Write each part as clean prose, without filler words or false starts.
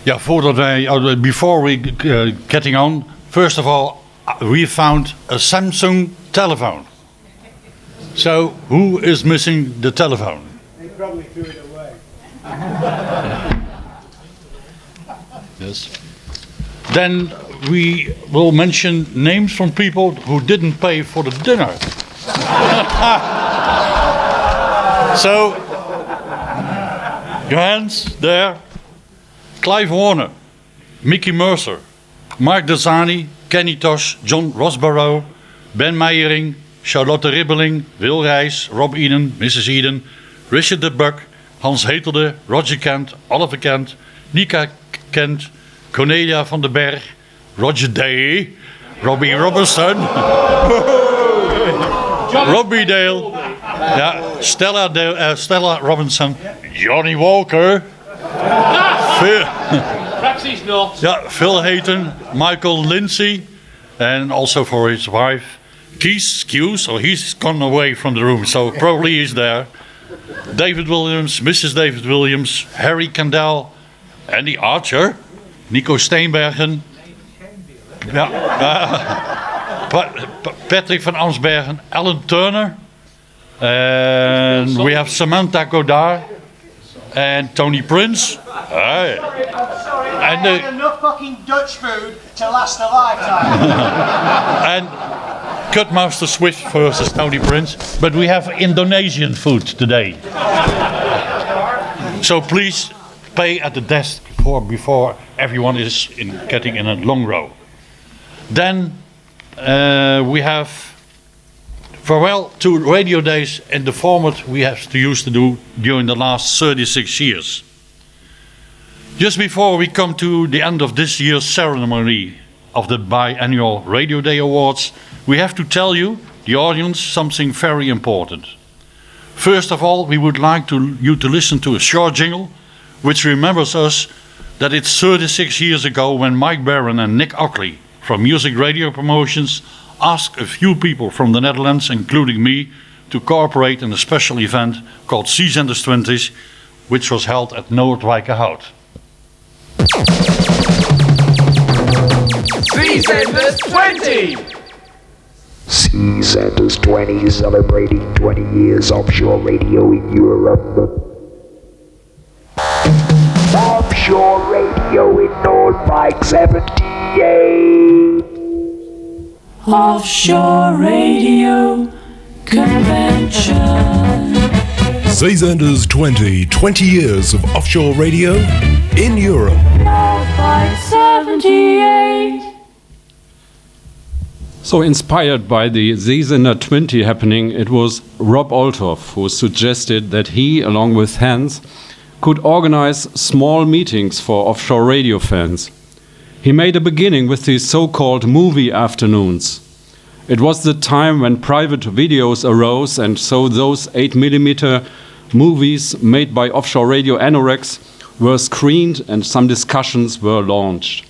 Ja, before we getting on, first of all, we found a Samsung telephone. So, who is missing the telephone? They probably threw it away. Yes. Then we will mention names from people who didn't pay for the dinner. So, your hands there. Clive Warner, Mickey Mercer, Mark Desani, Kenny Tosh, John Rosborough, Ben Meijering, Charlotte Ribbeling, Wil Reis, Rob Eden, Mrs. Eden, Richard de Buck, Hans Hetelde, Roger Kent, Oliver Kent, Nika Kent, Cornelia van den Berg, Roger Day, Robbie Robertson, Robbie Dale, Stella Robinson, Johnny Walker, Perhaps he's not. Phil Hayton, Michael Lindsay, and also for his wife, Keith Hughes, so he's gone away from the room, so probably he's there. David Williams, Mrs. David Williams, Harry Kandel, Andy Archer, Nico Steenbergen, Patrick van Amsbergen, Alan Turner, and we have Samantha Godard and Tony Prince. Sorry, I had enough fucking Dutch food to last a lifetime. And Cutmaster Swift versus Tony Prince, but we have Indonesian food today. So please pay at the desk before everyone is getting in a long row. Then we have farewell to Radio Days in the format we used to do during the last 36 years. Just before we come to the end of this year's ceremony of the biannual Radio Day Awards, we have to tell you, the audience, something very important. First of all, we would like you to listen to a short jingle which remembers us that it's 36 years ago when Mike Barron and Nick Ockley from Music Radio Promotions asked a few people from the Netherlands, including me, to cooperate in a special event called Zeezenders 20, which was held at Noordwijkerhout. Zeezenders 20! Zeezenders 20 celebrating 20 years offshore radio in Europe. Offshore radio in Noordwijk 78. Offshore Radio Convention. Zeezenders 20 years of offshore radio in Europe. Noordwijk 78. So inspired by the Zeezender 20 happening, it was Rob Olthoff who suggested that he, along with Hans, could organize small meetings for offshore radio fans. He made a beginning with the so-called movie afternoons. It was the time when private videos arose, and so those 8mm movies made by offshore radio anoraks were screened and some discussions were launched.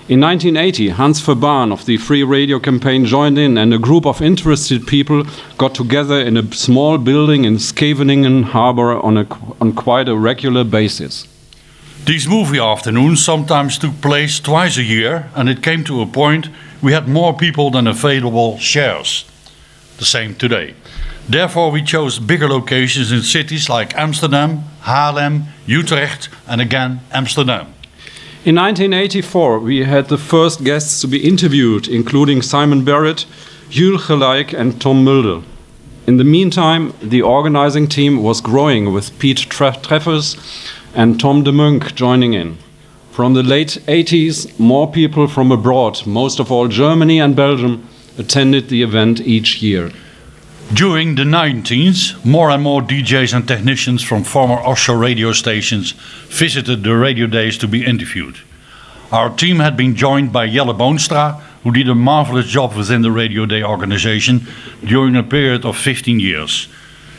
In 1980, Hans Verban of the Free Radio campaign joined in, and a group of interested people got together in a small building in Scheveningen Harbour on quite a regular basis. These movie afternoons sometimes took place twice a year, and it came to a point we had more people than available shares. The same today. Therefore, we chose bigger locations in cities like Amsterdam, Haarlem, Utrecht, and again Amsterdam. In 1984, we had the first guests to be interviewed, including Simon Barrett, Jules Gelijk, and Tom Mulder. In the meantime, the organizing team was growing, with Piet Treffers and Tom de Munk joining in. From the late 80s, more people from abroad, most of all Germany and Belgium, attended the event each year. During the 19th, more and more DJs and technicians from former offshore radio stations visited the Radio Days to be interviewed. Our team had been joined by Jelle Boonstra, who did a marvelous job within the Radio Day organization during a period of 15 years.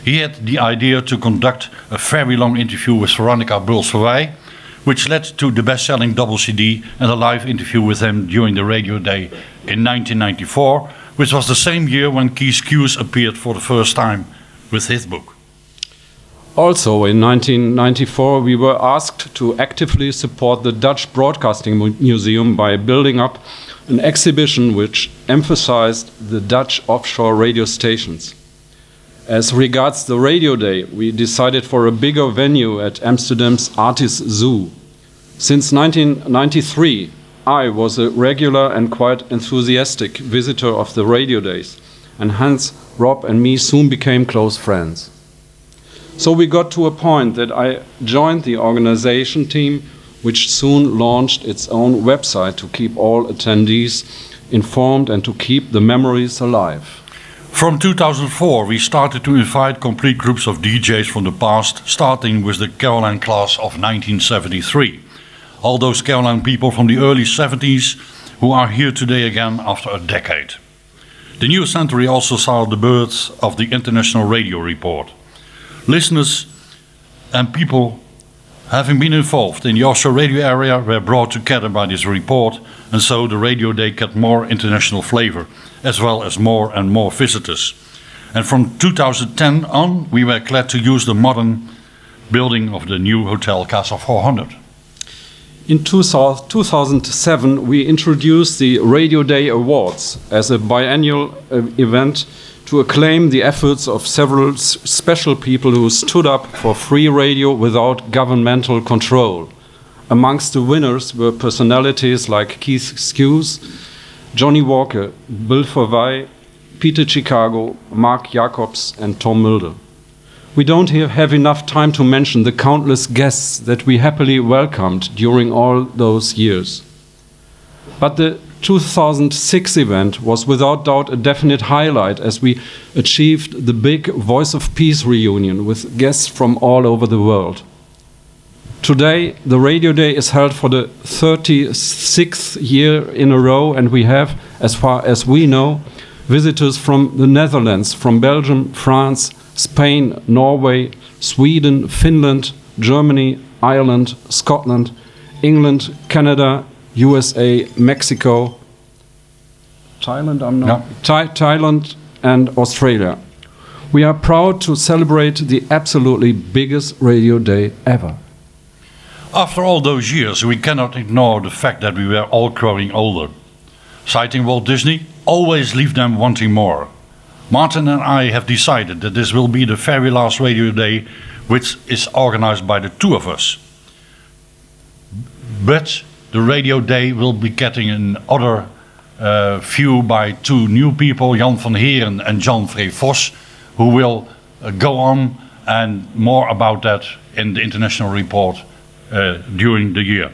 He had the idea to conduct a very long interview with Veronica Bulls-Verwij, which led to the best-selling double CD and a live interview with him during the Radio Day in 1994, which was the same year when Keith Hughes appeared for the first time with his book. Also, in 1994, we were asked to actively support the Dutch Broadcasting Museum by building up an exhibition which emphasized the Dutch offshore radio stations. As regards the Radio Day, we decided for a bigger venue at Amsterdam's Artis Zoo. Since 1993, I was a regular and quite enthusiastic visitor of the Radio Days, and Hans, Rob and me soon became close friends. So we got to a point that I joined the organization team, which soon launched its own website to keep all attendees informed and to keep the memories alive. From 2004, we started to invite complete groups of DJs from the past, starting with the Caroline class of 1973. All those Caroline people from the early 70s who are here today again after a decade. The new century also saw the birth of the International Radio Report. Listeners and people having been involved in the offshore radio area were brought together by this report, and so the Radio Day got more international flavor, as well as more and more visitors. And from 2010 on, we were glad to use the modern building of the new Hotel Casa 400. In 2007, we introduced the Radio Day Awards as a biannual event to acclaim the efforts of several special people who stood up for free radio without governmental control. Amongst the winners were personalities like Keith Skews, Johnny Walker, Bill Furvey, Peter Chicago, Mark Jacobs and Tom Mulder. We don't have enough time to mention the countless guests that we happily welcomed during all those years. But the 2006 event was without doubt a definite highlight as we achieved the big Voice of Peace reunion with guests from all over the world. Today, the Radio Day is held for the 36th year in a row, and we have, as far as we know, visitors from the Netherlands, from Belgium, France, Spain, Norway, Sweden, Finland, Germany, Ireland, Scotland, England, Canada, USA, Mexico, Thailand, Thailand and Australia. We are proud to celebrate the absolutely biggest Radio Day ever. After all those years, we cannot ignore the fact that we were all growing older. Citing Walt Disney, always leave them wanting more. Martin and I have decided that this will be the very last Radio Day, which is organized by the two of us. But the Radio Day will be getting another view by two new people, Jan van Heeren and Jan Vree Vos, who will go on, and more about that in the International Report during the year.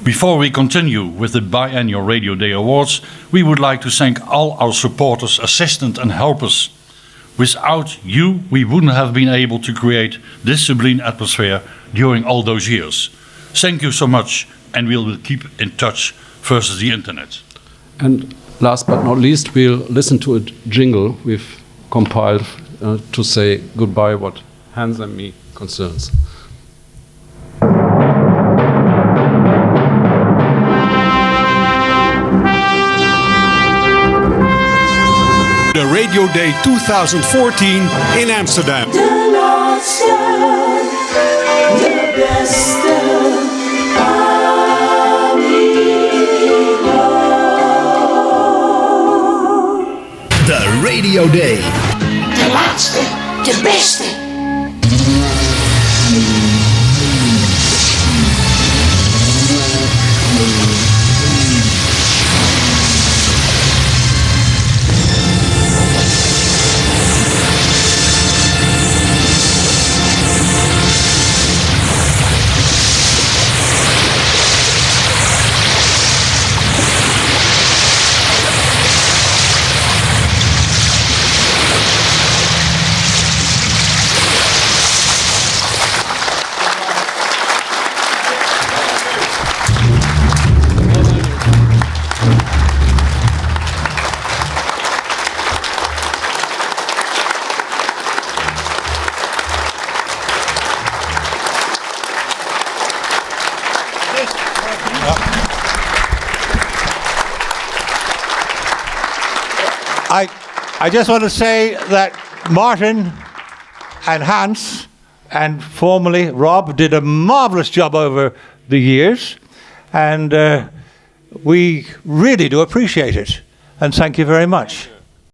Before we continue with the biannual Radio Day Awards, we would like to thank all our supporters, assistants and helpers. Without you, we wouldn't have been able to create this sublime atmosphere during all those years. Thank you so much, and we will keep in touch versus the internet. And last but not least, we'll listen to a jingle we've compiled to say goodbye what Hans and me concerns. The Radio Day 2014 in Amsterdam. De laatste, de beste amigo. The Radio Day. De laatste, de beste. I just want to say that Martin And Hans, and formerly Rob, did a marvellous job over the years. And we really do appreciate it. And thank you very much.